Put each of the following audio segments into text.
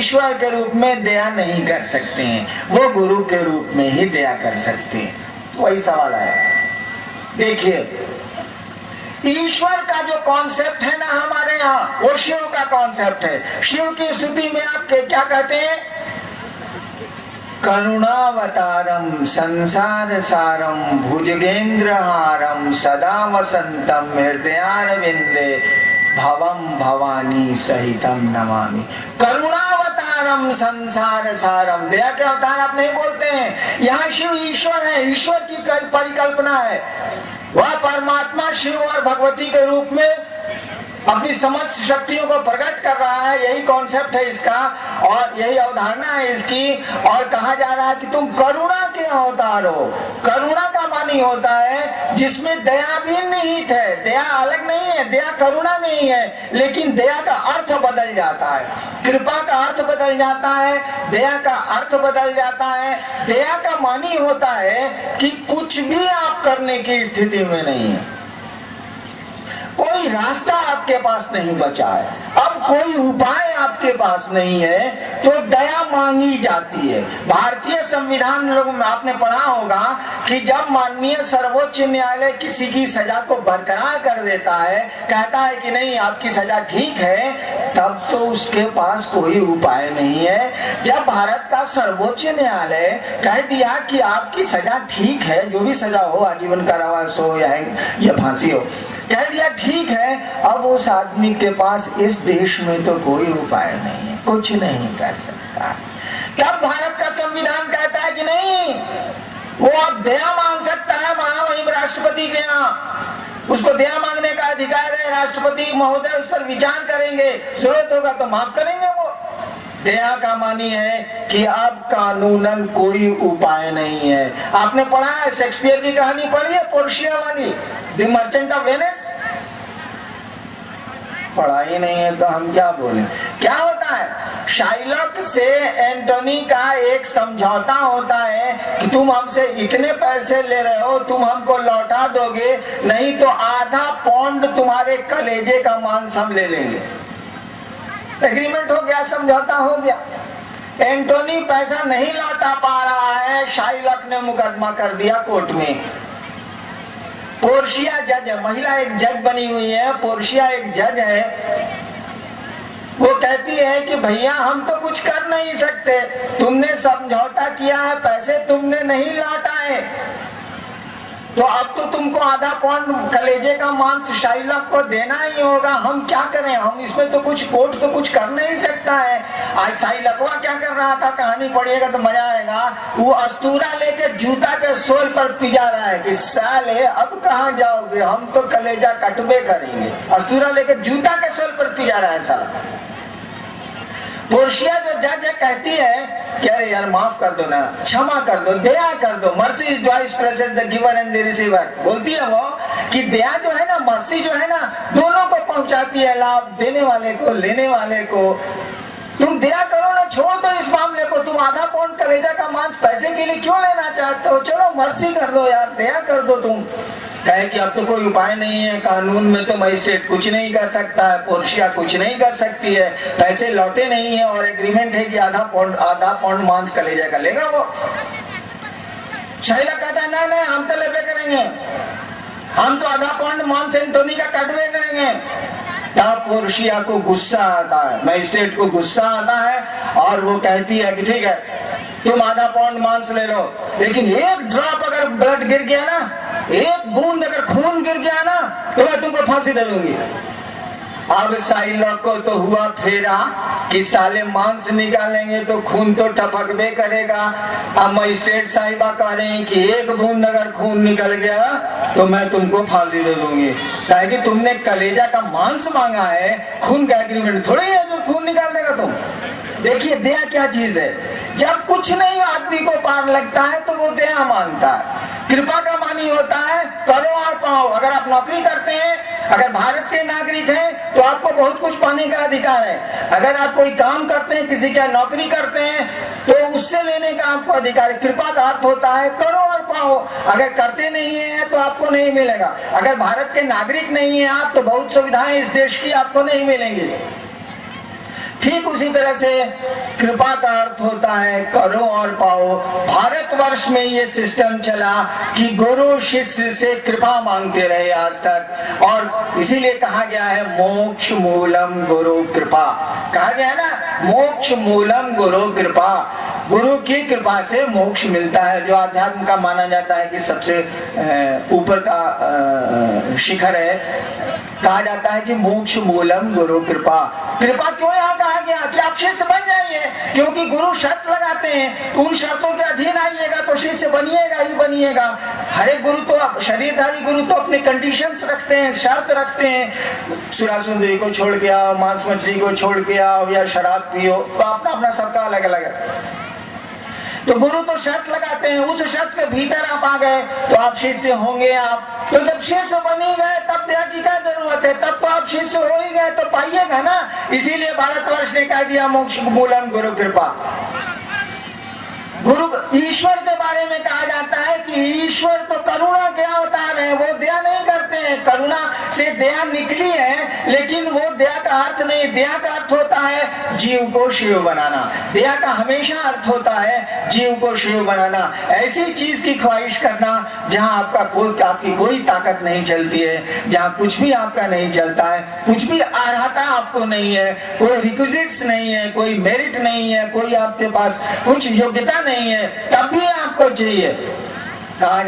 ईश्वर के रूप में दया नहीं कर सकते हैं, वो गुरु के रूप में ही दया कर सकते हैं। वही सवाल आया। देखिए, ईश्वर का जो कॉन्सेप्ट है ना हमारे यहाँ, वो शिव का कॉन्सेप्ट है। शिव की स्तुति में आप क्या कहते हैं? करुणावतारम संसार सारम भुजगेंद्रहारम सदा वसंतम हृदयारविंदे भवम भवानी सहितम नमामि। करुणावतारम संसार सारम, दया के अवतार आप नहीं बोलते हैं। यहाँ शिव ईश्वर है, ईश्वर की परिकल्पना है। वह परमात्मा शिव और भगवती के रूप में अपनी समस्त शक्तियों को प्रकट कर रहा है। यही कॉन्सेप्ट है इसका और यही अवधारणा है इसकी। और कहा जा रहा है कि तुम करुणा के अवतार हो। करुणा का मानी होता है जिसमें दया भी निहित है। दया अलग नहीं है, दया करुणा में ही है, लेकिन दया का अर्थ बदल जाता है। कृपा का अर्थ बदल जाता है, दया का अर्थ बदल जाता है। दया का मानी होता है कि कुछ भी आप करने की स्थिति में नहीं है, कोई रास्ता आपके पास नहीं बचा है, अब कोई उपाय आपके पास नहीं है, तो दया मांगी जाती है। भारतीय संविधान लोग में आपने पढ़ा होगा कि जब माननीय सर्वोच्च न्यायालय किसी की सजा को बरकरार कर देता है, कहता है कि नहीं आपकी सजा ठीक है, तब तो उसके पास कोई उपाय नहीं है। जब भारत का सर्वोच्च न्यायालय कह दिया कि आपकी सजा ठीक है, जो भी सजा हो, आजीवन कारावास हो या फांसी हो, कह दिया ठीक है, अब उस आदमी के पास इस देश में तो कोई उपाय नहीं है, कुछ नहीं कर सकता। तब भारत का संविधान कहता है कि नहीं, वो अब दया मांग सकता है महामहिम राष्ट्रपति के यहाँ, उसको दया मांगने का अधिकार है। राष्ट्रपति महोदय उस पर विचार करेंगे, जरूरत होगा तो माफ करेंगे। वो दया का मानी है कि अब कानूनन कोई उपाय नहीं है। आपने पढ़ा है, शेक्सपियर की कहानी पढ़ी है, पोर्शिया वाली, द मर्चेंट ऑफ वेनिस? पढ़ा ही नहीं है तो हम क्या बोले। क्या होता है, शाइलॉक से एंटोनी का एक समझौता होता है कि तुम हमसे इतने पैसे ले रहे हो, तुम हमको लौटा दोगे, नहीं तो आधा पौंड तुम्हारे कलेजे का मांस हम ले लेंगे। एग्रीमेंट हो गया, समझौता हो गया। एंटोनी पैसा नहीं लौटा पा रहा है, शाइलॉक ने मुकदमा कर दिया कोर्ट में। पोर्शिया जज है, महिला एक जज बनी हुई है, पोर्शिया एक जज है। वो कहती है कि भैया हम तो कुछ कर नहीं सकते, तुमने समझौता किया है, पैसे तुमने नहीं लौटाए, तो अब तो तुमको आधा पौंड कलेजे का मांस शाइलॉक को देना ही होगा। हम क्या करें, हम इसमें तो कुछ, कोर्ट तो कुछ कर नहीं सकता है। आज शाइलॉकवा क्या कर रहा था, कहानी पढ़िएगा तो मजा आएगा। वो अस्तूरा लेके जूता के सोल पर पिजा रहा है कि साले अब कहाँ जाओगे, हम तो कलेजा कटबे करेंगे। अस्तूरा लेके जूता के सोल पर पिजा रहा है साला। पोर्शिया जो जज है कहती है कि अरे यार माफ कर दो ना, क्षमा कर दो, दया कर दो। Mercy is twice blessed the giver and the receiver. बोलती है वो कि दया जो है ना, मर्सी जो है ना, दोनों को पहुंचाती है लाभ, देने वाले को, लेने वाले को। तुम दया करो ना, छोड़ दो इस मामले को। तुम आधा पौंड कलेजा का मांस पैसे के लिए क्यों लेना चाहते हो? चलो मर्सी कर दो यार, दया कर दो। तुम कहे कि अब तो कोई उपाय नहीं है, कानून में तो मजिस्ट्रेट कुछ नहीं कर सकता है, पोर्शिया कुछ नहीं कर सकती है, पैसे लौटे नहीं है और एग्रीमेंट है कि आधा पौंड मांस कलेजा का लेगा वो। शाइलॉक कहता है नहीं नहीं, हम तो लेबे करेंगे, हम तो आधा पौंड मांस एंटोनी का कटवे करेंगे। तब पोर्शिया को गुस्सा आता है, मजिस्ट्रेट को गुस्सा आता है और वो कहती है कि ठीक है तुम आधा पौंड मांस ले लो, लेकिन एक ड्रॉप अगर ब्लड गिर गया ना, एक बूंद अगर खून गिर गया ना, तो मैं तुमको फांसी दे दूंगी। अब शाइलॉक को तो हुआ फेरा कि साले मांस निकालेंगे तो खून तो टपकबे करेगा। अब मजिस्ट्रेट साहिबा कह रहे हैं कि एक बूंद अगर खून निकल गया तो मैं तुमको फांसी दे दूंगी, ताकि तुमने कलेजा का मांस मांगा है, खून का एग्रीमेंट थोड़ी है जो खून निकाल देगा तुम। देखिए दया क्या चीज है, जब कुछ नहीं आदमी को पार लगता है तो वो दया मांगता है। कृपा का मानी होता है करो और पाओ। अगर आप नौकरी करते हैं, अगर भारत के नागरिक हैं, तो आपको बहुत कुछ पाने का अधिकार है। अगर आप कोई काम करते हैं, किसी का नौकरी करते हैं, तो उससे लेने का आपको अधिकार है। कृपा का अर्थ होता है करो और पाओ। अगर करते नहीं है तो आपको नहीं मिलेगा। अगर भारत के नागरिक नहीं है आप, तो बहुत सुविधाएं इस देश की आपको नहीं मिलेंगी। ठीक उसी तरह से कृपा का अर्थ होता है करो और पाओ। भारतवर्ष में ये सिस्टम चला कि गुरु शिष्य से कृपा मांगते रहे आज तक, और इसीलिए कहा गया है मोक्ष मूलम गुरु कृपा। कहा गया है ना, मोक्ष मूलम गुरु कृपा। गुरु की कृपा से मोक्ष मिलता है, जो आध्यात्म का माना जाता है कि सबसे ऊपर का शिखर है। कहा जाता है कि मोक्ष मूलम गुरु कृपा। कृपा क्यों यहाँ कहा गया कि आप शिष्य बन जाइए, क्योंकि गुरु शर्त लगाते हैं, तो उन शर्तों के अधीन आइएगा तो शिष्य बनिएगा ही बनिएगा। हर एक गुरु तो, शरीरधारी गुरु तो अपने कंडीशंस रखते हैं, शर्त रखते हैं। सुरासुंदरी को छोड़ के आओ, मांस मछली को छोड़ के आओ, या शराब पियो, तो अपना अपना सबका अलग अलग है। तो गुरु तो शर्त लगाते हैं, उस शर्त के भीतर आप आ गए तो आप शिष्य होंगे। आप तो जब शिष्य बन ही गए तब दया की क्या जरूरत है, तब तो आप शिष्य हो ही गए तो पाइएगा ना। इसीलिए भारतवर्ष ने कह दिया मोक्ष मूलम गुरु कृपा। गुरु ईश्वर के बारे में कहा जाता है कि ईश्वर तो करुणा के अवतार है, वो दया नहीं करते हैं। करुणा से दया निकली है, लेकिन वो दया का अर्थ नहीं। दया का अर्थ होता है जीव को शिव बनाना। दया का हमेशा अर्थ होता है जीव को शिव बनाना। ऐसी चीज की ख्वाहिश करना जहाँ आपकी कोई ताकत नहीं चलती है, जहाँ कुछ भी आपका नहीं चलता है, कुछ भी अर्हता आपको नहीं है, कोई रिक्विजिट्स नहीं है, कोई मेरिट नहीं है, कोई आपके पास कुछ योग्यता नहीं है, तब भी आपको चाहिए।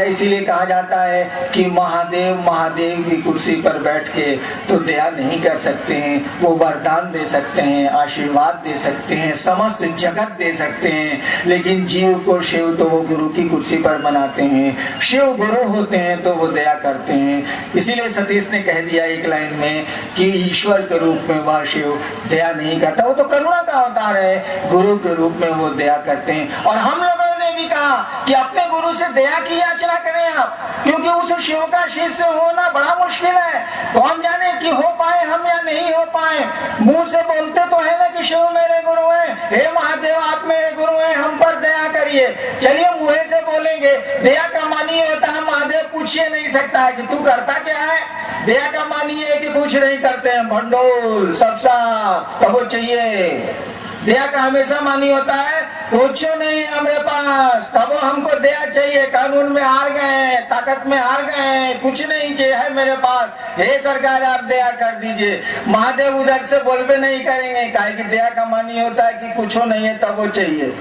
इसीलिए कहा जाता है कि महादेव की कुर्सी पर बैठ के तो दया नहीं कर सकते हैं, वो वरदान दे सकते हैं, आशीर्वाद दे सकते हैं, समस्त जगत दे सकते हैं, लेकिन जीव को शिव तो वो गुरु की कुर्सी पर बनाते हैं। शिव गुरु होते हैं तो वो दया करते हैं। इसीलिए सतीश ने कह दिया एक लाइन में कि ईश्वर के रूप में वह शिव दया नहीं करता, वो तो करुणा का अवतार है। गुरु के रूप में वो दया करते हैं। और हम लोगों ने भी कहा कि अपने गुरु से दया की याचना करें आप, क्योंकि उस शिव का शिष्य होना बड़ा मुश्किल है। कौन जाने कि हो पाए हम या नहीं हो पाए। मुंह से बोलते तो है ना कि शिव मेरे गुरु हैं, हे महादेव आप मेरे गुरु हैं, हम पर दया करिए। चलिए मुंह से बोलेंगे। दया का मानी होता है महादेव पूछिए नहीं सकता है कि तू करता क्या है। दया का मानी है कि कुछ नहीं करते हैं, भंडोल सब साफ, तब वो चाहिए। दया का हमेशा मानी होता है कुछ नहीं हमारे पास, तब हमको दया चाहिए। कानून में हार गए, ताकत में हार गए, कुछ नहीं चाहिए है मेरे पास, हे सरकार आप दया कर दीजिए। महादेव उधर से बोलबे नहीं करेंगे, काहे कि दया का मानी होता है कि कुछ नहीं है तब वो चाहिए।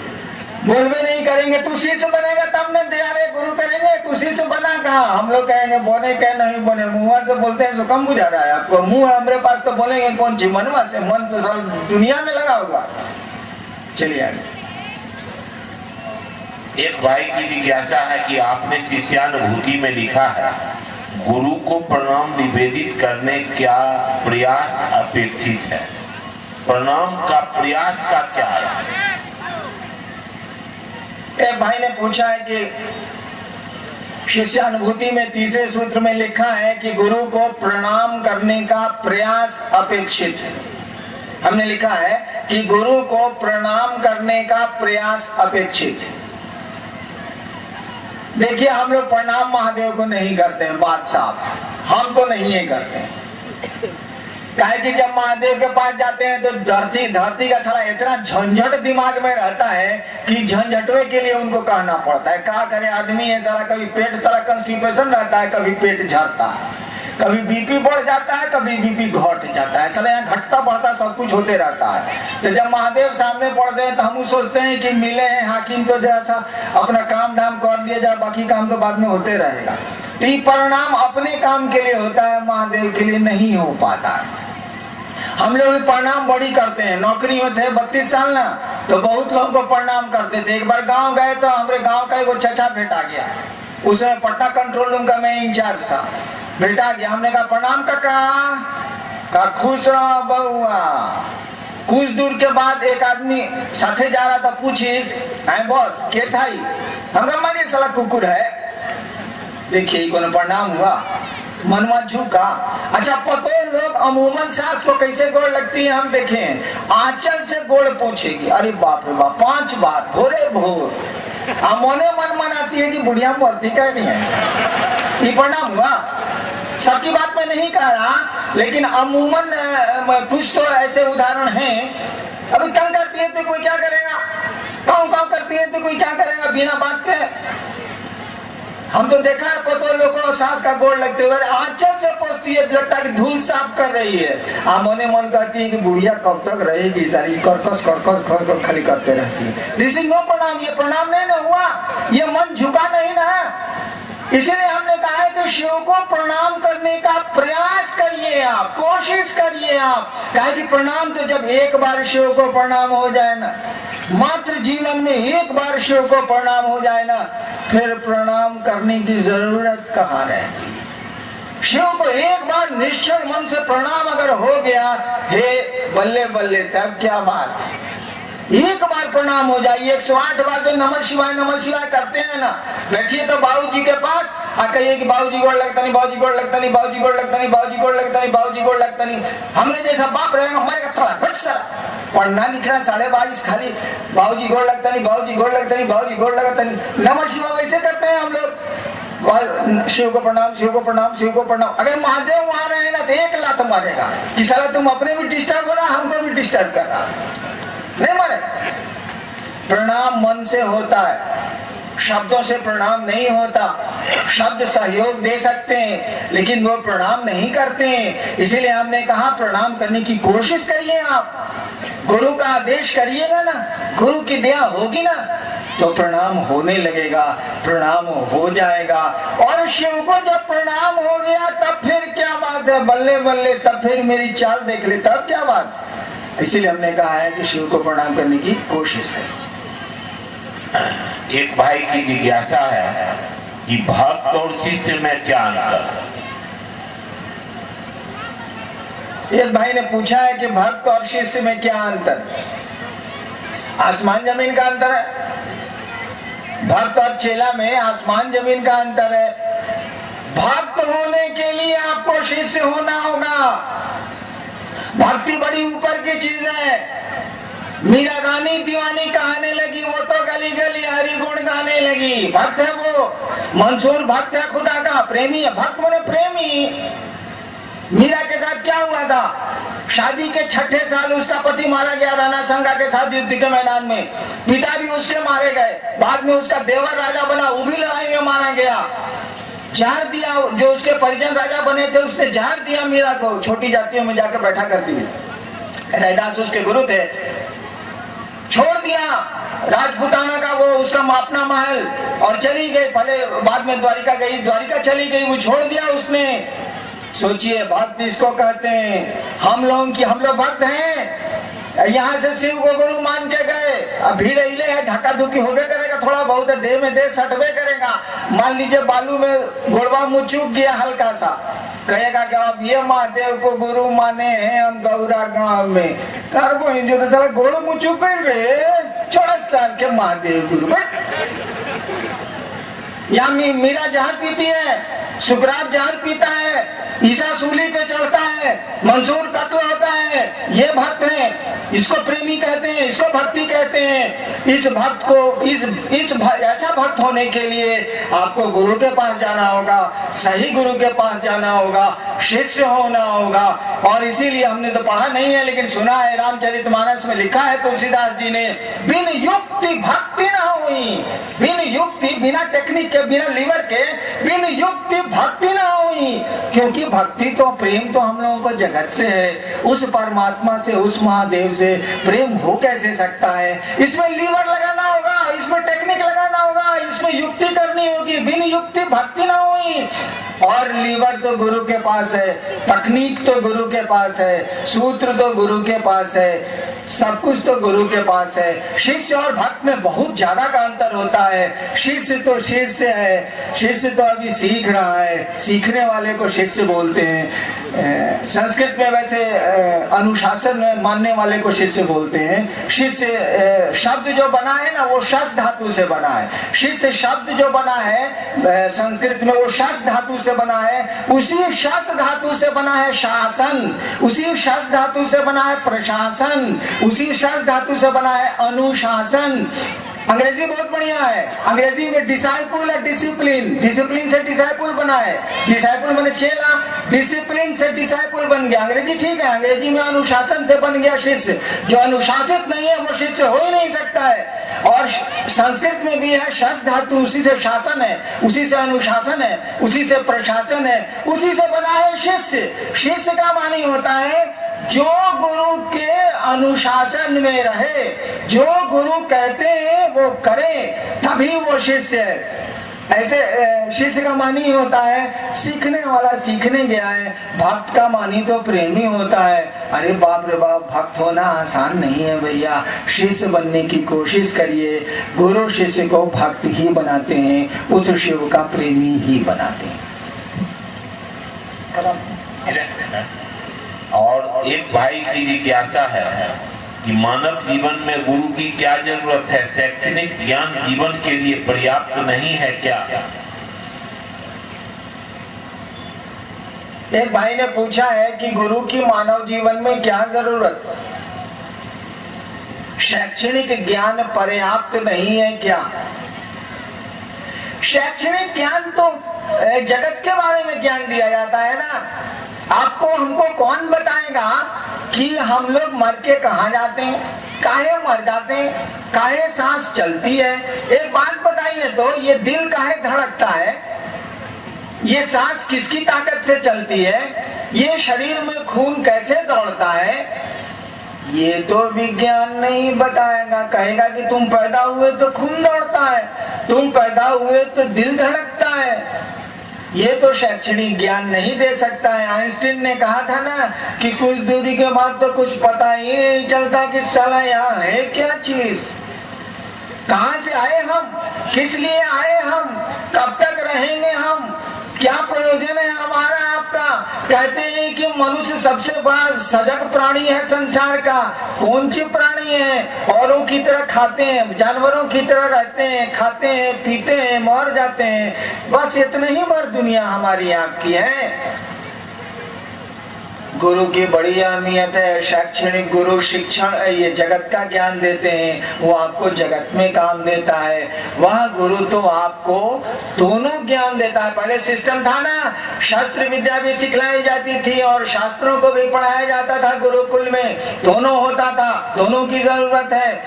बोलबे नहीं करेंगे, तू शिष्य बनेगा तब न दया रे गुरु करेंगे। तू शिष्य बना कहा, हम लोग कहेंगे बने क्या नहीं बने। मुंह से बोलते हैं तो कम बुझा रहा है आपको। मुंह है हमारे पास तो बोलेंगे कौन सी मनवा से, मन तो सब दुनिया में लगा होगा। चलिए आगे। एक भाई की जिज्ञासा है कि आपने शिष्यानुभूति में लिखा है गुरु को प्रणाम निवेदित करने क्या प्रयास अपेक्षित है। प्रणाम का प्रयास का क्या है? एक भाई ने पूछा है कि शिष्यानुभूति में तीसरे सूत्र में लिखा है कि गुरु को प्रणाम करने का प्रयास अपेक्षित है। हमने लिखा है कि गुरु को प्रणाम करने का प्रयास अपेक्षित है। देखिए हम लोग प्रणाम महादेव को नहीं करते हैं, बात साफ, हम तो नहीं है करते हैं। काहे कि जब महादेव के पास जाते हैं तो धरती का सारा इतना झंझट दिमाग में रहता है कि झंझटवे के लिए उनको कहना पड़ता है। क्या करे आदमी है सारा, कभी पेट सारा कंस्टिपेशन रहता है, कभी पेट झड़ता है, कभी बीपी बढ़ जाता है, कभी बीपी घट जाता है, साला यहाँ घटता बढ़ता सब कुछ होते रहता है। तो जब महादेव सामने पड़ते हैं तो हम सोचते हैं कि मिले हैं हाकिम तो जैसा अपना काम धाम कर लिया जाए, बाकी काम तो बाद में होते रहेगा। तो ये परिणाम अपने काम के लिए होता है, महादेव के लिए नहीं हो पाता है। हम लोग प्रणाम बड़ी करते हैं। नौकरी में थे 32 साल ना, तो बहुत लोगों को प्रणाम करते थे। एक बार गांव गए तो हमारे गांव का एक चचा भेटा गया, उसमें पटना कंट्रोल रूम का मैं इंचार्ज था। भेटा गया, हमने कहा प्रणाम काका, खुश रहो बहुआ। कुछ दूर के बाद एक आदमी साथे जा रहा था, पूछिस बॉस के थाई, हम कहा मानिए साला कुकुर है। देखिए कौन प्रणाम हुआ, मनवा झुका। अच्छा पतो लोग अमूमन सास को कैसे गोड़ लगती है हम देखें, आंचल से गोड़ पहुंचेगी। अरे बाप रे बाप, 5 बार भोरे भोर। मोने मन मनाती है कि बुढ़िया मरती क्या नहीं है। ये प्रणाम हुआ। सबकी बात में नहीं कह रहा, लेकिन अमूमन कुछ तो ऐसे उदाहरण हैं अभी तंग करती है तो कोई क्या करेगा, काऊ काऊ करती है तो कोई क्या करेगा बिना बात के। हम तो देखा है पतो लोगों को सास का गोड़ लगते हुए आंचल से पहुंचती है, लगता है कि धूल साफ कर रही है। आमोने मन कहती है कि बुढ़िया कब तक रहेगी, सारी कर्कश कर्कश खाली करते रहती है। दिस इज नो प्रणाम, ये प्रणाम नहीं ना हुआ, ये मन झुका नहीं ना। इसीलिए हमने कहा है कि शिव को प्रणाम करने का प्रयास करिए, आप कोशिश करिए आप। कहा कि प्रणाम तो जब एक बार शिव को प्रणाम हो जाए ना, मात्र जीवन में एक बार शिव को प्रणाम हो जाए ना, फिर प्रणाम करने की जरूरत कहाँ रहती। शिव को एक बार निश्चल मन से प्रणाम अगर हो गया, हे बल्ले बल्ले, तब क्या बात है। एक बार प्रणाम हो जाए, 108 बार जो नमः शिवाय करते हैं ना, बैठिए तो बाबूजी के पास और कहिए कि बाबूजी गोड़ लगता नहीं, बाबूजी गोड़ लगता नहीं, बाबूजी गोड़ लगता नहीं, बाबूजी गोड़ लगता नहीं, बाबूजी गोड़ लगता नहीं। हमने जैसा बाप रहेगा हमारे का थोड़ा घट सा पढ़ना लिखना 22.5 खाली बाबूजी गोड़ लगता नहीं, बाबूजी गोड़ लगता नहीं, बाबूजी गोड़ लगता नहीं। नमः शिवाय वैसे करते हैं हम लोग, और शिव को प्रणाम, शिव को प्रणाम, शिव को प्रणाम। अगर महादेव वहां रहे ना तो एक लात मारेगा कि साला तुम अपने भी डिस्टर्ब हो रहा, हमको भी डिस्टर्ब कर रहा, नहीं मारे। प्रणाम मन से होता है, शब्दों से प्रणाम नहीं होता। शब्द सहयोग दे सकते हैं लेकिन वो प्रणाम नहीं करते हैं। इसीलिए हमने कहा प्रणाम करने की कोशिश करिए आप, गुरु का आदेश करिएगा ना, गुरु की दया होगी ना तो प्रणाम होने लगेगा, प्रणाम हो जाएगा। और शिव को जब प्रणाम हो गया तब फिर क्या बात है, बल्ले बल्ले, तब फिर मेरी चाल देख ले, तब क्या बात। इसीलिए हमने कहा है कि शिव को प्रणाम करने की कोशिश है। एक भाई की जिज्ञासा है कि भक्त और शिष्य में क्या अंतर। एक भाई ने पूछा है कि भक्त और शिष्य में क्या अंतर। आसमान जमीन का अंतर है। भक्त और चेला में आसमान जमीन का अंतर है। भक्त होने के लिए आपको शिष्य होना होगा। भक्ति बड़ी ऊपर की चीज है। मीरा गानी दीवानी कहने लगी, वो तो गली गली हरि गुण गाने लगी। भक्त है वो, मंसूर भक्त है, खुदा का प्रेमी है। भक्त माने प्रेमी। मीरा के साथ क्या हुआ था, शादी के 6ठे साल उसका पति मारा गया राणा संगा के साथ युद्ध के मैदान में। पिता भी उसके मारे गए। बाद में उसका देवर राजा बना, वो भी लड़ाई में मारा गया। जहर दिया, जो उसके परिजन राजा बने थे उसने जहर दिया मीरा को। छोटी जातियों में जाकर बैठा करती थी। रैदास उसके गुरु थे। छोड़ दिया राजपुताना का वो उसका अपना महल और चली गई। भले बाद में द्वारिका गई, द्वारिका चली गई, वो छोड़ दिया उसने। सोचिए भक्त इसको कहते हैं। हम लोग भक्त हैं। यहाँ से शिव को गुरु मान के गए, अब भीड़ हिले है, धक्का धुक्की होबे करेगा, थोड़ा बहुत देह में देह सटबे करेगा। मान लीजिए बालू में घोड़वा मुँह चूक गया हल्का सा, कहेगा कि आप ये महादेव को गुरु माने हैं हम गौरा गांव में। करबो जो तो साला घोड़ो मुँह चूक गए, 14 साल के महादेव गुरु। यहाँ मीरा जहर पीती है, सुकरात जहर पीता है, ईसा सूली पे चढ़ता है, मंसूर कत्ल होता है। ये भक्त हैं, इसको प्रेमी कहते हैं, इसको भक्ति कहते हैं। इस भक्त को ऐसा भक्त होने के लिए आपको गुरु के पास जाना होगा, सही गुरु के पास जाना होगा, शिष्य होना होगा। और इसीलिए हमने तो पढ़ा नहीं है लेकिन सुना है, रामचरितमानस में लिखा है तुलसीदास जी ने, बिन युक्ति भक्ति ना हुई। बिन युक्ति, बिना टेक्निक के, बिना लीवर के, बिन युक्ति भक्ति ना हुई। क्योंकि भक्ति तो प्रेम तो हम लोगों को जगत से है, उस परमात्मा से, उस महादेव से प्रेम हो कैसे सकता है। इसमें लीवर लगाना होगा, इसमें टेक्निक लगाना होगा, इसमें युक्ति करनी होगी। बिन युक्ति भक्ति ना हुई। और लीवर तो गुरु के पास है, तकनीक तो गुरु के पास है, सूत्र तो गुरु के पास है, सब कुछ तो गुरु के पास है। शिष्य और भक्त में बहुत ज्यादा का अंतर होता है। शिष्य तो शिष्य है, शिष्य तो अभी सीख रहा है, सीखने वाले को शिष्य बोलते हैं। संस्कृत में वैसे अनुशासन मानने वाले को शिष्य बोलते हैं। शिष्य शब्द जो बना है ना वो शस धातु से बना है। शिष्य शब्द जो बना है संस्कृत में वो शस धातु से बना है। उसी शस धातु से बना है शासन, उसी शस धातु से बना है प्रशासन, उसी शस धातु से बना है अनुशासन। अंग्रेजी बहुत बढ़िया है। अंग्रेजी में डिसाइपुल है डिसिप्लिन, डिसिप्लिन से डिसाइपुल बना है। डिसाइपुल माने चेला, डिसिप्लिन से डिसाइपल बन गया। अंग्रेजी ठीक है, अंग्रेजी में अनुशासन से बन गया शिष्य। जो अनुशासित नहीं है वो शिष्य हो ही नहीं सकता है। और संस्कृत में भी है शस धातु, उसी से शासन है, उसी से अनुशासन है, उसी से प्रशासन है, उसी से बना है शिष्य। शिष्य का मानी होता है जो गुरु के अनुशासन में रहे, जो गुरु कहते हैं वो करे, तभी वो शिष्य है। ऐसे शिष्य का मानी होता है सीखने वाला सीखने गया है। भक्त का मानी तो प्रेमी होता है। अरे बाप रे बाप, भक्त होना आसान नहीं है भैया। शिष्य बनने की कोशिश करिए। गुरु शिष्य को भक्त ही बनाते हैं, उस शिव का प्रेमी ही बनाते हैं। और एक भाई की जिज्ञासा है कि मानव जीवन में गुरु की क्या जरूरत है? शैक्षणिक ज्ञान जीवन के लिए पर्याप्त नहीं है क्या? एक भाई ने पूछा है कि गुरु की मानव जीवन में क्या जरूरत? शैक्षणिक ज्ञान पर्याप्त नहीं है क्या? शैक्षणिक ज्ञान तो जगत के बारे में ज्ञान दिया जाता है ना। आपको हमको कौन बताएगा कि हम लोग मर के कहाँ जाते हैं, काहे मर जाते हैं, काहे सांस चलती है? एक बात बताइए तो, ये दिल काहे धड़कता है, ये सांस किसकी ताकत से चलती है, ये शरीर में खून कैसे दौड़ता है, ये तो विज्ञान नहीं बताएगा। कहेगा कि तुम पैदा हुए तो खून दौड़ता है, तुम पैदा हुए तो दिल धड़कता है। ये तो शैक्षणिक ज्ञान नहीं दे सकता है। आइंस्टीन ने कहा था ना कि कुछ दूरी के बाद तो कुछ पता ही नहीं चलता कि साला यहाँ है क्या चीज, कहाँ से आए हम, किस लिए आए हम, कब तक रहेंगे हम, क्या प्रयोजन है हमारा आपका। कहते हैं कि मनुष्य सबसे बड़ा सजग प्राणी है संसार का। कौन सी प्राणी है? औरों की तरह खाते हैं, जानवरों की तरह रहते हैं, खाते हैं, पीते हैं, मर जाते हैं, बस इतने ही भर दुनिया हमारी आपकी है। गुरु की बड़ी अहमियत है। शैक्षणिक गुरु शिक्षण ये जगत का ज्ञान देते हैं, वो आपको जगत में काम देता है। वह गुरु तो आपको दोनों ज्ञान देता है। पहले सिस्टम था ना, शस्त्र विद्या भी सिखलाई जाती थी और शास्त्रों को भी पढ़ाया जाता था गुरुकुल में, दोनों होता था, दोनों की जरूरत है।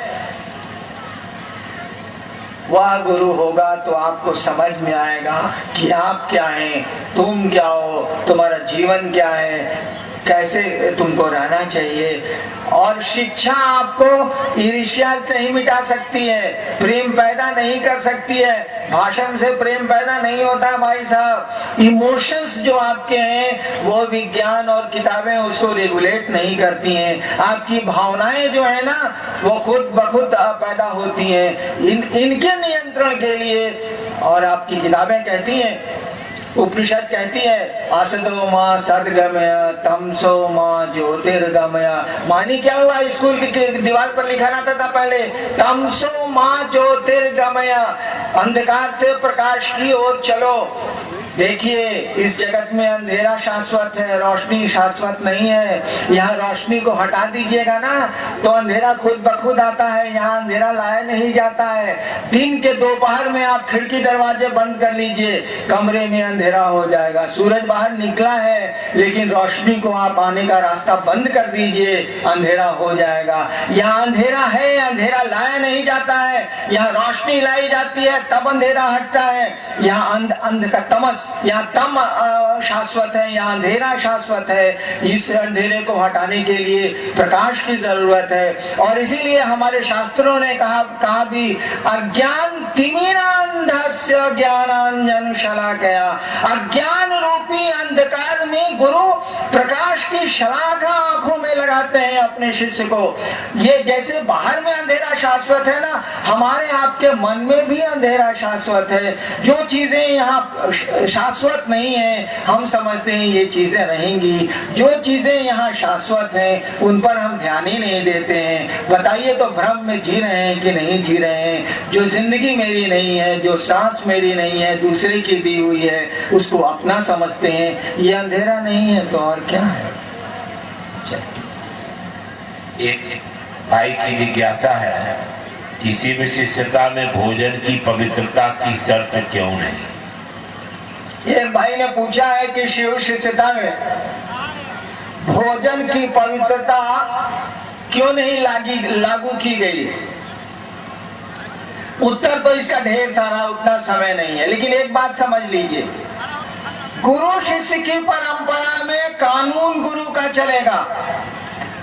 वह गुरु होगा तो आपको समझ में आएगा कि आप क्या हैं, तुम क्या हो, तुम्हारा जीवन क्या है, कैसे तुमको रहना चाहिए। और शिक्षा आपको ईर्ष्या नहीं मिटा सकती है, प्रेम पैदा नहीं कर सकती है। भाषण से प्रेम पैदा नहीं होता भाई साहब। इमोशंस जो आपके हैं वो विज्ञान और किताबें उसको रेगुलेट नहीं करती हैं। आपकी भावनाएं जो है ना वो खुद ब खुद पैदा होती हैं। इनके नियंत्रण के लिए, और आपकी किताबें कहती हैं, उपनिषद कहती है असतो मां सद्गमय तमसो मां ज्योतिर्गमय। मानी क्या हुआ? स्कूल की दीवार पर लिखा रहता था पहले, तमसो मां ज्योतिर्गमय, अंधकार से प्रकाश की ओर चलो। देखिए इस जगत में अंधेरा शाश्वत है, रोशनी शाश्वत नहीं है। यहाँ रोशनी को हटा दीजिएगा ना तो अंधेरा खुद ब खुद आता है। यहाँ अंधेरा लाया नहीं जाता है। दिन के दोपहर में आप खिड़की दरवाजे बंद कर लीजिए, कमरे में अंधेरा हो जाएगा। सूरज बाहर निकला है लेकिन रोशनी को आप आने का रास्ता बंद कर दीजिए, अंधेरा हो जाएगा। यहाँ अंधेरा है, अंधेरा लाया नहीं जाता है। यहाँ रोशनी लाई जाती है तब अंधेरा हटता है। यहाँ अंध का तमस, यहाँ तम शाश्वत है, यहाँ अंधेरा शाश्वत है। इस अंधेरे को हटाने के लिए प्रकाश की जरूरत है। और इसीलिए हमारे शास्त्रों ने कहा भी, अज्ञान तिमिरांधस्य ज्ञानांजन शलाकया। अज्ञान रूपी अंधकार में गुरु प्रकाश की शलाका आंखों में लगाते हैं अपने शिष्य को। ये जैसे बाहर में अंधेरा शाश्वत है ना, हमारे आपके मन में भी अंधेरा शाश्वत है। जो चीजें यहाँ शाश्वत नहीं है हम समझते हैं ये चीजें रहेंगी, जो चीजें यहाँ शाश्वत हैं उन पर हम ध्यान ही नहीं देते हैं। बताइए तो भ्रम में जी रहे हैं कि नहीं जी रहे हैं। जो जिंदगी मेरी नहीं है, जो सांस मेरी नहीं है, दूसरे की दी हुई है, उसको अपना समझते हैं। ये अंधेरा नहीं है तो और क्या है। एक भाई की जिज्ञासा है, किसी भी शिष्यता में भोजन की पवित्रता की शर्त क्यों नहीं? एक भाई ने पूछा है कि शिव शिष्यता में भोजन की पवित्रता क्यों नहीं लागू की गई। उत्तर तो इसका ढेर सारा, उतना समय नहीं है, लेकिन एक बात समझ लीजिए, गुरु शिष्य की परंपरा में कानून गुरु का चलेगा।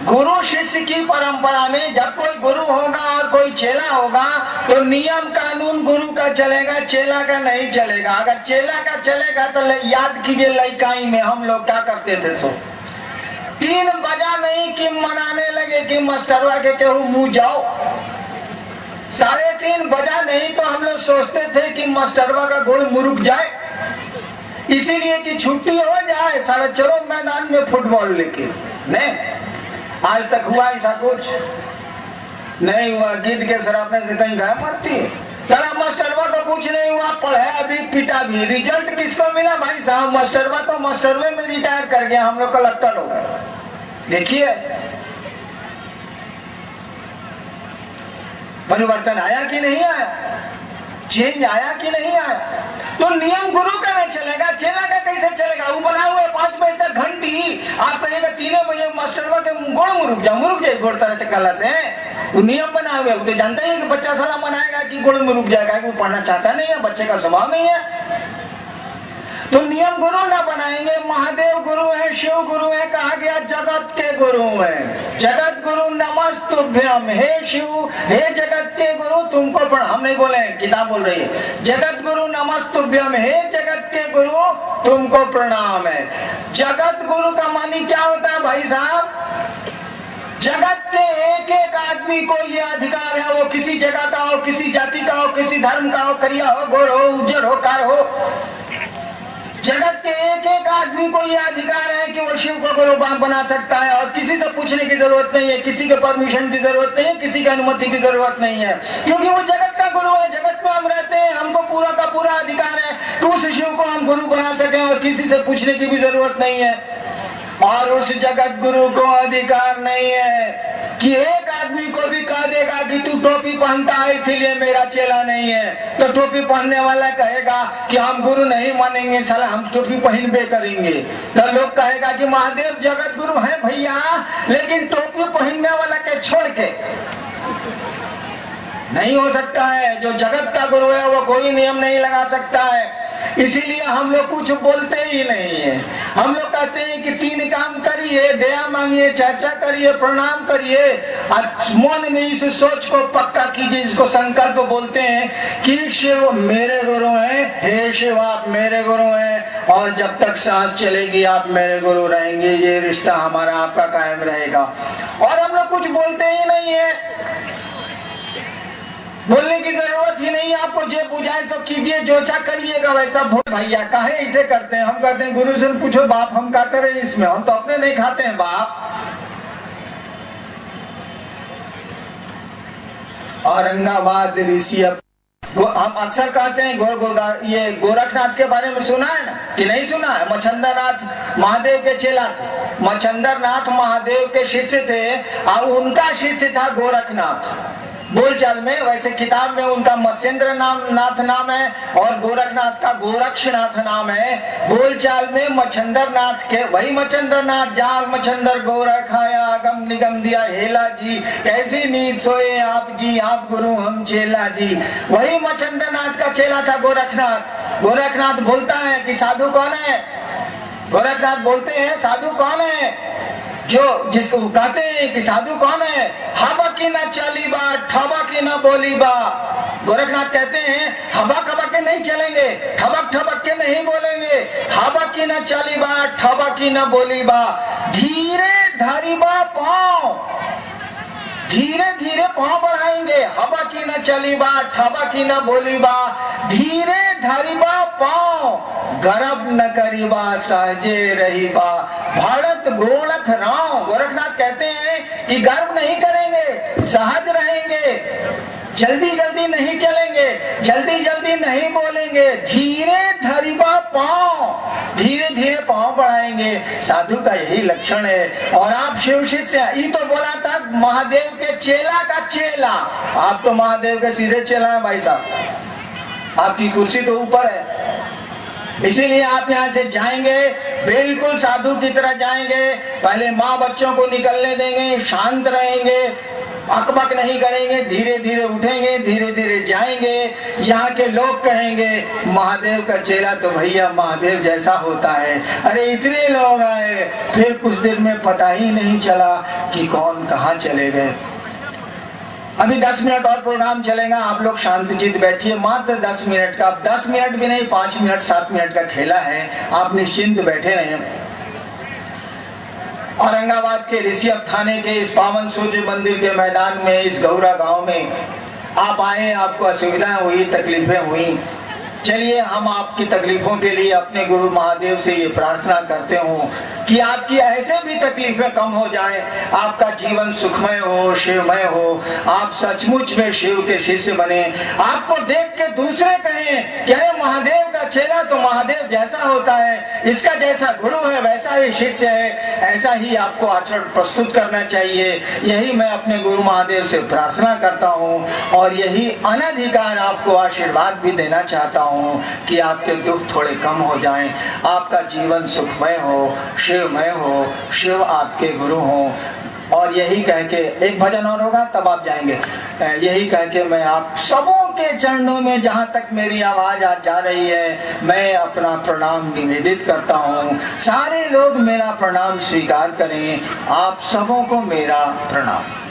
गुरु शिष्य की परंपरा में जब कोई गुरु होगा और कोई चेला होगा तो नियम कानून गुरु का चलेगा, चेला का नहीं चलेगा। अगर चेला का चलेगा तो याद कीजिए लइकाई में हम लोग क्या करते थे, सो 3 बजा नहीं कि मनाने लगे कि मास्टरवा के केहू मुंह जाओ। 3:30 बजा नहीं तो हम लोग सोचते थे कि मास्टरवा का गुड़ मुरुक जाए, इसीलिए कि छुट्टी हो जाए, सारा चलो मैदान में फुटबॉल लेके। नहीं, आज तक हुआ ऐसा कुछ नहीं हुआ। गिद्ध के सरापने से कहीं गाय मरती है। सारा मास्टरवा तो कुछ नहीं हुआ, पढ़े अभी पिटा भी। रिजल्ट किसको मिला भाई साहब? मास्टरवा तो मास्टरवे में रिटायर कर गया, हम लोग कलेक्टर हो गए। देखिए परिवर्तन आया कि नहीं आया, चेंज आया कि नहीं आया। तो नियम गुरु का नहीं चलेगा, चेला का कैसे चलेगा? वो बना हुआ है 5 बजे तक घंटी, आप कहेगा 3 बजे मास्टरवा के गोड़ मुरुक जाए गोड़ तरह से कला से। वो नियम बना हुआ है, वो तो जानता ही है कि बच्चा साला मनाएगा कि गोड़ मुरुक जाएगा, वो पढ़ना चाहता नहीं है, बच्चे का स्वभाव नहीं है। तो नियम गुरु ना बनाएंगे। महादेव गुरु है, शिव गुरु है, कहा गया जगत के गुरु है। जगत गुरु नमस्तुभ्यम, हे शिव हे जगत के गुरु तुमको हम नहीं बोले, किताब बोल रही है। जगत गुरु नमस्तुभ्यम, हे जगत के गुरु तुमको प्रणाम है। जगत गुरु का मानी क्या होता है भाई साहब? जगत के एक एक आदमी को ये अधिकार है, वो किसी जगह का हो, किसी जाति का हो, किसी धर्म का हो, करिया हो, गोर हो, उज्जर हो, कार हो, जगत के एक एक आदमी को यह अधिकार है कि वो शिव को गुरु बना सकता है और किसी से पूछने की जरूरत नहीं है, किसी के परमिशन की जरूरत नहीं है, किसी की अनुमति की जरूरत नहीं है, क्योंकि वो जगत का गुरु है। जगत में हम रहते हैं, हमको पूरा का पूरा अधिकार है कि उस शिव को हम गुरु बना सकें और किसी से पूछने की भी जरूरत नहीं है। और उस जगत गुरु को अधिकार नहीं है कि एक आदमी को भी कह देगा कि तू टोपी पहनता है इसीलिए मेरा चेला नहीं है। तो टोपी पहनने वाला कहेगा कि हम गुरु नहीं मानेंगे, साला हम टोपी पहनबे करेंगे। तो लोग कहेगा कि महादेव जगत गुरु है भैया, लेकिन टोपी पहनने वाला के छोड़ के नहीं हो सकता है। जो जगत का गुरु है वो कोई नियम नहीं लगा सकता है, इसीलिए हम लोग कुछ बोलते ही नहीं है। हम लोग कहते हैं कि 3 काम करिए, दया मांगिए, चर्चा करिए, प्रणाम करिए और मन में इस सोच को पक्का कीजिए, जिसको संकल्प बोलते हैं कि शिव मेरे गुरु हैं, हे शिव आप मेरे गुरु हैं और जब तक सांस चलेगी आप मेरे गुरु रहेंगे। ये रिश्ता हमारा आपका कायम रहेगा। और हम लोग कुछ बोलते ही नहीं है, बोलने की जरूरत ही नहीं। आपको जो बुझाए सब कीजिए, जो सा करिएगा वैसा। भोल भैया काहे ऐसे करते हैं? हम कहते हैं गुरु से पूछो बाप हम क्या करें इसमें, हम तो अपने नहीं खाते हैं बाप। औरंगाबाद ऋषि, हम अक्सर कहते हैं ये गोरखनाथ के बारे में सुना है ना कि नहीं सुना है? मच्छंदरनाथ महादेव के चेला थे, मच्छंदरनाथ महादेव के शिष्य थे और उनका शिष्य था गोरखनाथ। बोलचाल में वैसे किताब में उनका मत्स्येंद्र नाथ नाम है और गोरखनाथ का गोरक्षनाथ नाम है। बोलचाल में मच्छंदरनाथ के वही मच्छंदरनाथ, जाल मच्छंदर गोरख आया, गम निगम दिया हेला जी, कैसी नींद सोए आप जी, आप गुरु हम चेला जी। वही मच्छंदरनाथ का चेला था गोरखनाथ। गोरखनाथ बोलता है कि साधु कौन है? गोरखनाथ बोलते हैं साधु कौन है? जो जिसको कहते हैं कि साधु कौन है? हवा की ना चली बा, ठबा की ना बोली बा। गोरखनाथ कहते हैं हबक हबक के नहीं चलेंगे, ठबक ठबक के नहीं बोलेंगे, हवा की ना चली बा, ठबा की ना बोली बा, धीरे धरी बा पाँव, धीरे धीरे पाँव बढ़ाएंगे, हवा की न चली बा, ठबा की न बोली बा, धीरे धरी बा पाँव, गर्भ न करी बा, सहजे रही बा, भारत गोरख राव। गोरखनाथ कहते हैं कि गर्व नहीं करेंगे, सहज रहेंगे, जल्दी जल्दी नहीं चलेंगे, जल्दी जल्दी नहीं बोलेंगे, धीरे धरी बा पाँव, धीरे धीरे पाँव बढ़ाएंगे। साधु का यही लक्षण है। और आप शिव शिष्य, ये तो बोला था महादेव के चेला का चेला, आप तो महादेव के सीधे चेला है भाई साहब। आपकी कुर्सी तो ऊपर है, इसीलिए आप यहाँ से जाएंगे बिल्कुल साधु की तरह जाएंगे। पहले माँ बच्चों को निकलने देंगे, शांत रहेंगे, अकबक नहीं करेंगे, धीरे धीरे उठेंगे, धीरे धीरे जाएंगे। यहाँ के लोग कहेंगे महादेव का चेला तो भैया महादेव जैसा होता है। अरे इतने लोग आए, फिर कुछ देर में पता ही नहीं चला कि कौन कहाँ चले गए। अभी 10 मिनट और प्रोग्राम चलेगा, आप लोग शांतचित बैठिए, मात्र 10 मिनट का, 10 मिनट भी नहीं, 5 मिनट 7 मिनट का खेला है, आप निश्चिंत बैठे रहें। औरंगाबाद के ऋषियप थाने के इस पावन सूर्य मंदिर के मैदान में, इस गौरा गांव में आप आए, आपको असुविधाएं हुई, तकलीफें हुई। चलिए हम आपकी तकलीफों के लिए अपने गुरु महादेव से ये प्रार्थना करते हूँ कि आपकी ऐसे भी तकलीफें कम हो जाएं, आपका जीवन सुखमय हो, शिवमय हो, आप सचमुच में शिव के शिष्य बने। आपको देख के दूसरे कहें कि अरे महादेव का चेला तो महादेव जैसा होता है, इसका जैसा गुरु है वैसा ही शिष्य है। ऐसा ही आपको आचरण प्रस्तुत करना चाहिए। यही मैं अपने गुरु महादेव से प्रार्थना करता हूँ और यही अनधिकार आपको आशीर्वाद भी देना चाहता हूँ कि आपके दुख थोड़े कम हो जाएं, आपका जीवन सुखमय हो, शिवमय हो, शिव आपके गुरु हो। और यही कह के एक भजन और होगा तब आप जाएंगे। यही कह के मैं आप सबों के चरणों में, जहाँ तक मेरी आवाज आज जा रही है, मैं अपना प्रणाम निवेदित करता हूँ। सारे लोग मेरा प्रणाम स्वीकार करें। आप सबों को मेरा प्रणाम।